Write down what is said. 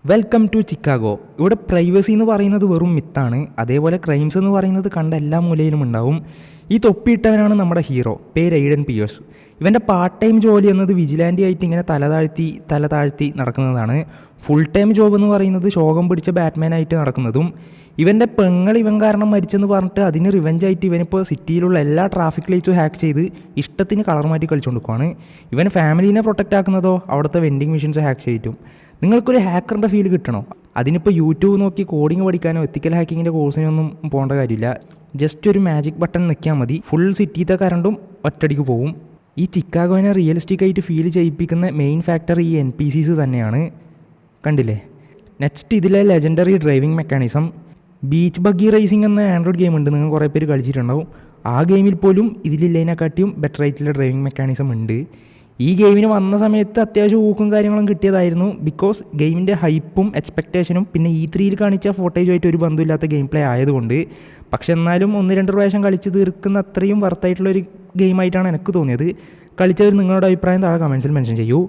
Welcome to Chicago. ഇവിടെ privacy എന്ന് പറയുന്നത് വെറും മിത്താണ്. അതേപോലെ ക്രൈംസ് എന്ന് പറയുന്നത് കണ്ട എല്ലാ മൂലയിലും ഉണ്ടാവും. ഈ തൊപ്പിയിട്ടവനാണ് നമ്മുടെ ഹീറോ. പേര് എയ്ഡൻ പിയേഴ്സ്. ഇവൻ്റെ പാർട്ട് ടൈം ജോലി എന്നത് വിജിലാൻറ്റി ആയിട്ട് ഇങ്ങനെ തല താഴ്ത്തി നടക്കുന്നതാണ്. ഫുൾ ടൈം ജോബ് എന്ന് പറയുന്നത് ശോകം പിടിച്ച ബാറ്റ്മാനായിട്ട് നടക്കുന്നതും. ഇവൻ്റെ പെങ്ങൾ ഇവൻ കാരണം മരിച്ചെന്ന് പറഞ്ഞിട്ട് അതിന് റിവെഞ്ചായിട്ട് ഇവനിപ്പോൾ സിറ്റിയിലുള്ള എല്ലാ ട്രാഫിക് ലൈറ്റ്സും ഹാക്ക് ചെയ്ത് ഇഷ്ടത്തിന് കളർ മാറ്റി കളിച്ചുകൊണ്ടിരിക്കുകയാണ്. ഇവൻ ഫാമിലീനെ പ്രൊട്ടക്റ്റ് ആക്കുന്നതോ അവിടുത്തെ വെൻഡിങ് മെഷീൻസ് ഹാക്ക് ചെയ്തിട്ടും. നിങ്ങൾക്കൊരു ഹാക്കറിൻ്റെ ഫീൽ കിട്ടണോ? അതിനിപ്പോൾ യൂട്യൂബ് നോക്കി കോഡിങ് പഠിക്കാനോ എത്തിക്കൽ ഹാക്കിങ്ങിൻ്റെ കോഴ്സിനൊന്നും പോകേണ്ട കാര്യമില്ല. ജസ്റ്റ് ഒരു മാജിക് ബട്ടൺ നിൽക്കിയാൽ മതി, ഫുൾ സിറ്റിത്തെ കറണ്ടും ഒറ്റടിക്ക് പോവും. ഈ ചിക്കാഗോനെ റിയലിസ്റ്റിക് ആയിട്ട് ഫീൽ ചെയ്യിപ്പിക്കുന്ന മെയിൻ ഫാക്ടർ ഈ NPCs തന്നെയാണ്. കണ്ടില്ലേ? നെക്സ്റ്റ് ഇതിലെ legendary driving mechanism. Beach buggy racing എന്ന ആൻഡ്രോയിഡ് ഗെയിം ഉണ്ട്, നിങ്ങൾ കുറേ പേര് കളിച്ചിട്ടുണ്ടാവും. ആ ഗെയിമിൽ പോലും ഇതിലില്ലതിനെക്കാട്ടിയും ബെറ്റർ ആയിട്ടുള്ള ഡ്രൈവിംഗ് മെക്കാനിസം ഉണ്ട്. ഈ ഗെയിമിന് വന്ന സമയത്ത് അത്യാവശ്യം ഊക്കും കാര്യങ്ങളും കിട്ടിയതായിരുന്നു. ബിക്കോസ് ഗെയിമിൻ്റെ ഹൈപ്പും എക്സ്പെക്റ്റേഷനും പിന്നെ E3 കാണിച്ച ഫോട്ടേജുമായിട്ട് ഒരു ബന്ധമില്ലാത്ത ഗെയിം പ്ലേ ആയതുകൊണ്ട്. പക്ഷെ എന്നാലും 1-2 പ്രാവശ്യം കളിച്ച് തീർക്കുന്ന അത്രയും വർത്തായിട്ടുള്ളൊരു ഗെയിമായിട്ടാണ് എനിക്ക് തോന്നിയത്. കളിച്ചവർ നിങ്ങളുടെ അഭിപ്രായം താഴെ കമൻസിൽ മെൻഷൻ ചെയ്യൂ.